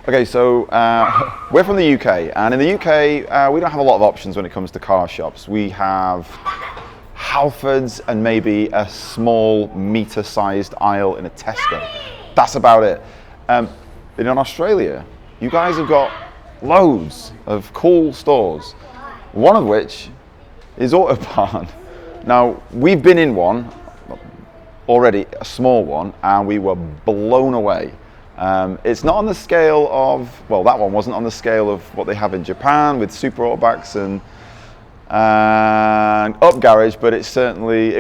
Okay, so we're from the UK, and in the UK, we don't have a lot of options when it comes to car shops. We have Halfords and maybe a small meter-sized aisle in a Tesco. That's about it. But in Australia, you guys have got loads of cool stores, one of which is AUTOBARN. Now, we've been in one already, a small one, and we were blown away. It's not on the scale of, well, that one wasn't on the scale of what they have in Japan with super autobacks and up garage, but it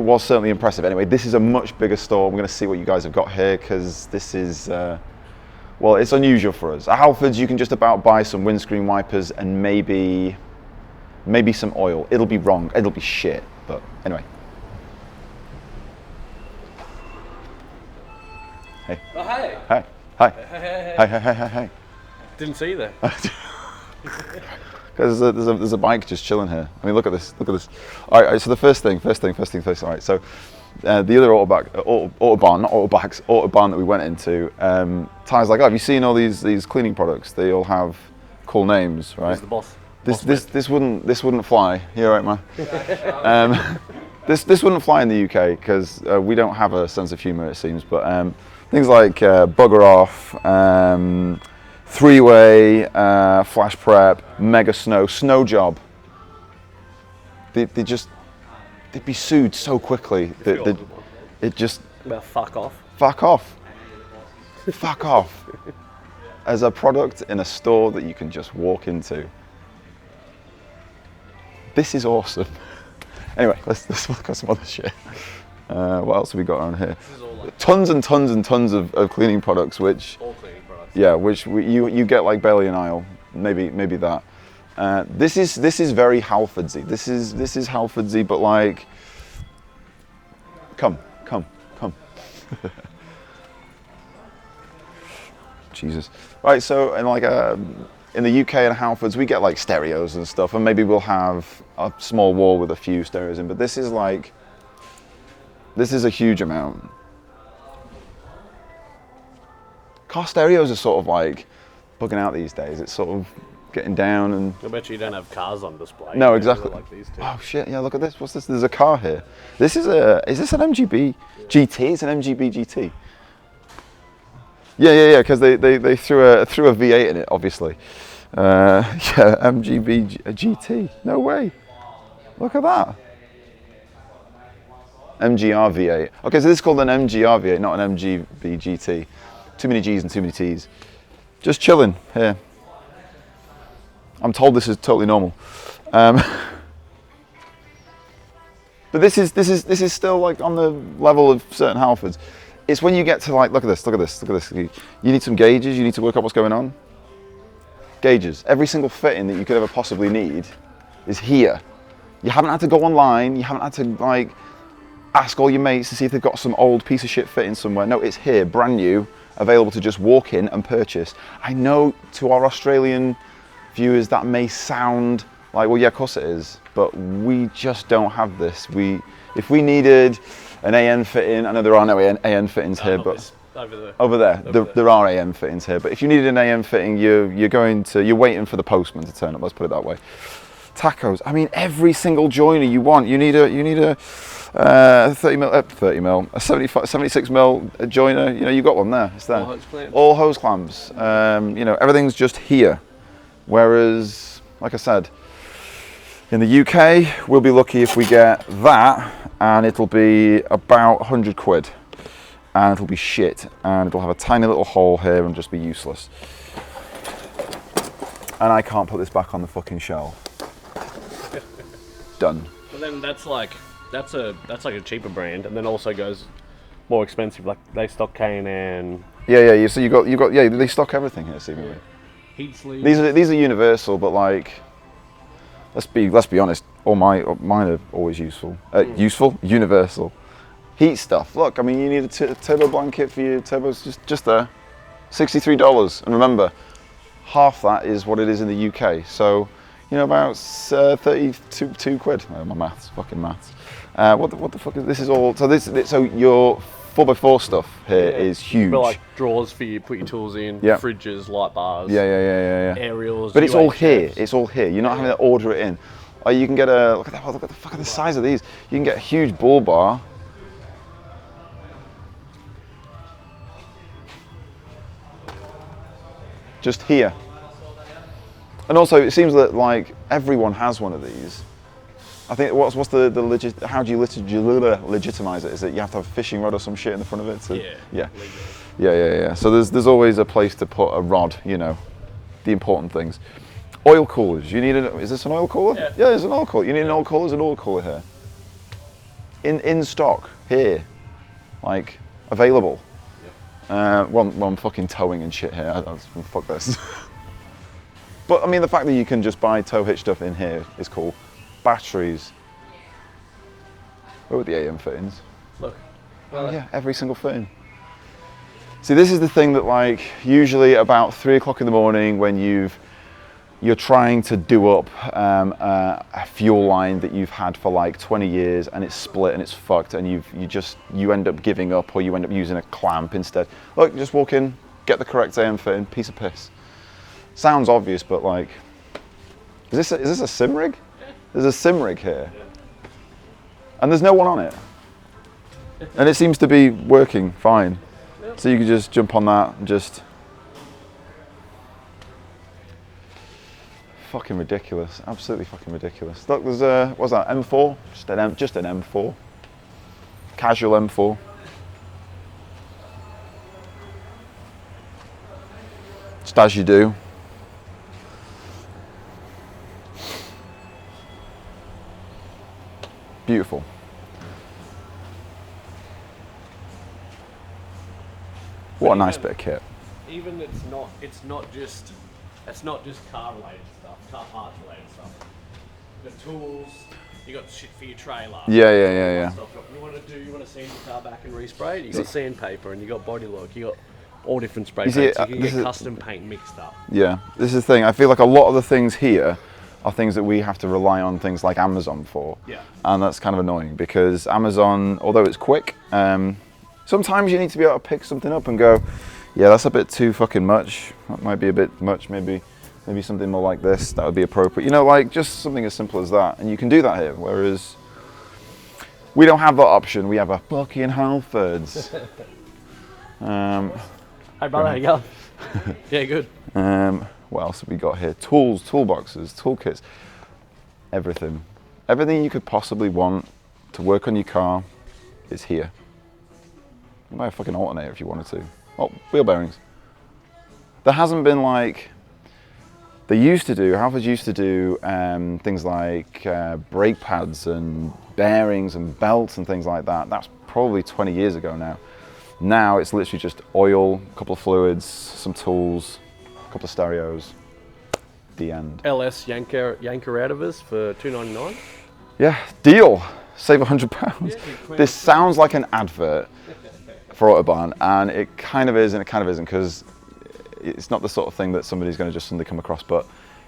was certainly impressive. Anyway, this is a much bigger store. We're going to see what you guys have got here, because this is, well, it's unusual for us. At Halfords, you can just about buy some windscreen wipers and maybe some oil. It'll be wrong. It'll be shit. But anyway. Hey. Oh, hey. Hi. Hi. Hey. Hi. Didn't see you there. Because there's a bike just chilling here. I mean, look at this. Look at this. All right. So the first thing. All right. So the other AUTOBARN that we went into. Tye's like, oh, have you seen all these cleaning products? They all have cool names, right? Who's the boss? This wouldn't fly. You all right, man? This wouldn't fly in the UK because we don't have a sense of humour, it seems. But things like bugger off, three-way, flash prep, mega snow job. They'd be sued so quickly. It just Well, fuck off. fuck off. As a product in a store that you can just walk into. This is awesome. Anyway, let's look at some other shit. What else have we got around here? Like tons and tons of cleaning products, which all cleaning products. Yeah, which you get like barely an aisle, maybe that. This is very Halfordsy. This is Halfordsy, but like, come. Jesus. Right, so in like in the UK and Halfords, we get like stereos and stuff, and maybe we'll have a small wall with a few stereos in. But this is a huge amount. Car stereos are sort of like bugging out these days. It's sort of getting down and. I bet you don't have cars on display. No, exactly. Like these two. Oh shit! Yeah, look at this. What's this? There's a car here. Is this an MGB GT? It's an MGB GT. Yeah. Because they threw a V8 in it, obviously. Yeah, MGB GT. No way. Look at that. MGR V8. Okay, so this is called an MGR V8, not an MGB GT. Too many G's and too many T's. Just chilling here. I'm told this is totally normal. But this is still like on the level of certain Halfords. It's when you get to like, look at this. You need some gauges, you need to work out what's going on. Gauges. Every single fitting that you could ever possibly need is here. You haven't had to go online, you haven't had to like ask all your mates to see if they've got some old piece of shit fitting somewhere. No, it's here, brand new, available to just walk in and purchase. I know to our Australian viewers that may sound like, well, yeah, of course it is, but we just don't have this. If we needed an AN fitting, I know there are no AN fittings here, but over there, there are AN fittings here. But if you needed an AN fitting, you're waiting for the postman to turn up. Let's put it that way. Tacos. I mean, every single joiner you want. You need a 30 mil, a 76 mil joiner. You know, you got one there. It's there. All hose clamps. You know, everything's just here. Whereas, like I said, in the UK, we'll be lucky if we get that, and it'll be about 100 quid, and it'll be shit, and it'll have a tiny little hole here and just be useless. And I can't put this back on the fucking shelf. Done. But then that's like a cheaper brand, and then also goes more expensive. Like they stock K&N. Yeah. So you got yeah. They stock everything here, seemingly. Heat sleeves. These are universal, but like, let's be honest. Mine are always useful. Universal. Heat stuff. Look, I mean, you need a turbo blanket for your turbos. Just there. $63, and remember, half that is what it is in the UK. So, you know, about 32 quid. Oh, my maths, fucking maths. What the fuck is this? Is all so your 4x4 stuff here is huge. But like drawers for you, put your tools in, Yeah. fridges, light bars, Yeah. aerials. But it's all UHFs. here. It's all here. You're not having to order it in. Or you can get a look at the fucking size of these. You can get a huge bull bar. Just here. And also, it seems that like everyone has one of these. I think what's the legit? How do you legitimize it? Is it you have to have a fishing rod or some shit in the front of it? Yeah. So there's always a place to put a rod. You know, the important things. Oil coolers. You need is this an oil cooler? Yeah, there's an oil cooler. You need an oil cooler. There's an oil cooler here. In stock here, like available. Well, I'm fucking towing and shit here. Fuck this. But I mean, the fact that you can just buy tow hitch stuff in here is cool. Batteries. Where were the AM fittings? Look. Oh yeah, every single fitting. See, this is the thing that like usually about 3 o'clock in the morning when you're trying to do up a fuel line that you've had for like 20 years and it's split and it's fucked and you end up giving up or you end up using a clamp instead. Look, just walk in, get the correct AM fitting, piece of piss. Sounds obvious, but like, is this a sim rig? There's a sim rig here, and there's no one on it, and it seems to be working fine. So you can just jump on that and just fucking ridiculous, absolutely fucking ridiculous. Look, there's what's that? M4, just an M4, casual M4. Just as you do. Beautiful. What a nice bit of kit. Even it's not just car related stuff, car parts related stuff. The tools, you got shit for your trailer. Yeah. You want to sand your car back and respray it. You got sandpaper and you got body lock. You got all different spray paints. You can get custom paint mixed up. Yeah, this is the thing. I feel like a lot of the things here are things that we have to rely on things like Amazon for. Yeah. And that's kind of annoying because Amazon, although it's quick, sometimes you need to be able to pick something up and go, yeah, that's a bit too fucking much. That might be a bit much. Maybe something more like this. That would be appropriate. You know, like just something as simple as that. And you can do that here. Whereas we don't have that option. We have a Tye and Halfords. Hey brother, how you going? Yeah, good. What else have we got here? Tools, toolboxes, toolkits, everything. Everything you could possibly want to work on your car is here. You can buy a fucking alternator if you wanted to. Oh, wheel bearings. There hasn't been like, Halfords used to do things like brake pads and bearings and belts and things like that. That's probably 20 years ago now. Now it's literally just oil, a couple of fluids, some tools, a couple of stereos, the end. LS yanker out of us for $2.99. Yeah, deal. Save £100. Yeah, this sounds like an advert for AUTOBARN, and it kind of is and it kind of isn't, because it's not the sort of thing that somebody's going to just suddenly come across, but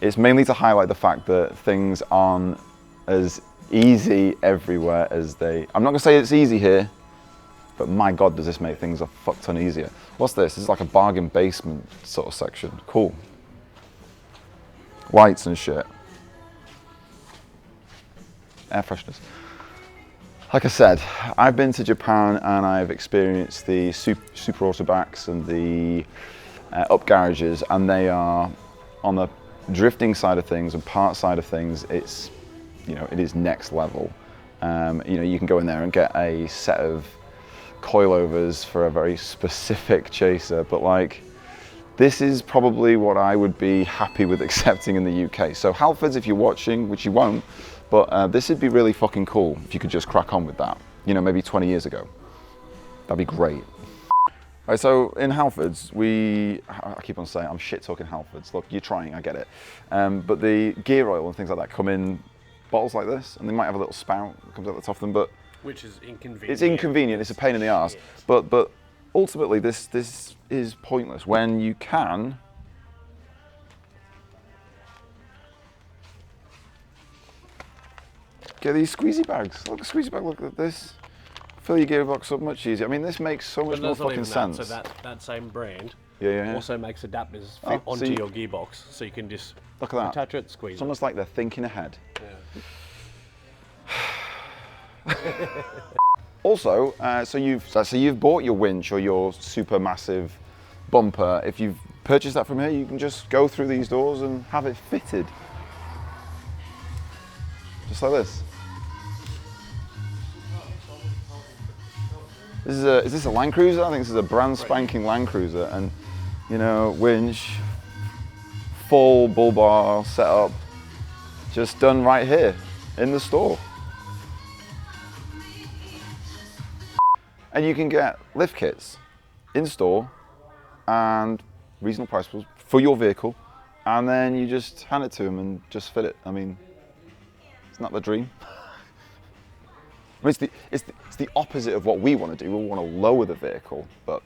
it's mainly to highlight the fact that things aren't as easy everywhere as they... I'm not going to say it's easy here, but my God, does this make things a fuck ton easier. What's this? This is like a bargain basement sort of section. Cool. Lights and shit. Air fresheners. Like I said, I've been to Japan and I've experienced the super autobacks and the up garages, and they are on the drifting side of things and part side of things. It's, you know, it is next level. You know, you can go in there and get a set of coilovers for a very specific chaser, but like, this is probably what I would be happy with accepting in the UK. So Halfords, if you're watching, which you won't, but this would be really fucking cool if you could just crack on with that. You know, maybe 20 years ago. That'd be great. All right, so in Halfords, I keep on saying, I'm shit talking Halfords. Look, you're trying, I get it. But the gear oil and things like that come in bottles like this, and they might have a little spout that comes out the top of them, but which is inconvenient. It's inconvenient, it's a pain in the arse. But ultimately, this is pointless when you can get these squeezy bags. Look, a squeezy bag, look at this. fill your gearbox up much easier. I mean, this makes so much But more that's not fucking even sense. that. So that same brand Yeah. also makes adapters Oh, fit onto see- your gearbox, so you can just Look at that. attach it, squeeze It's almost like they're thinking ahead. Yeah. Also, so you've bought your winch or your super massive bumper. If you've purchased that from here, you can just go through these doors and have it fitted, just like this. Is this a Land Cruiser? I think this is a brand spanking Land Cruiser, and you know, winch, full bull bar setup, just done right here in the store. And you can get lift kits in store and reasonable prices for your vehicle, and then you just hand it to them and just fit it. I mean, it's not the dream. I mean, it's the opposite of what we want to do. We want to lower the vehicle, but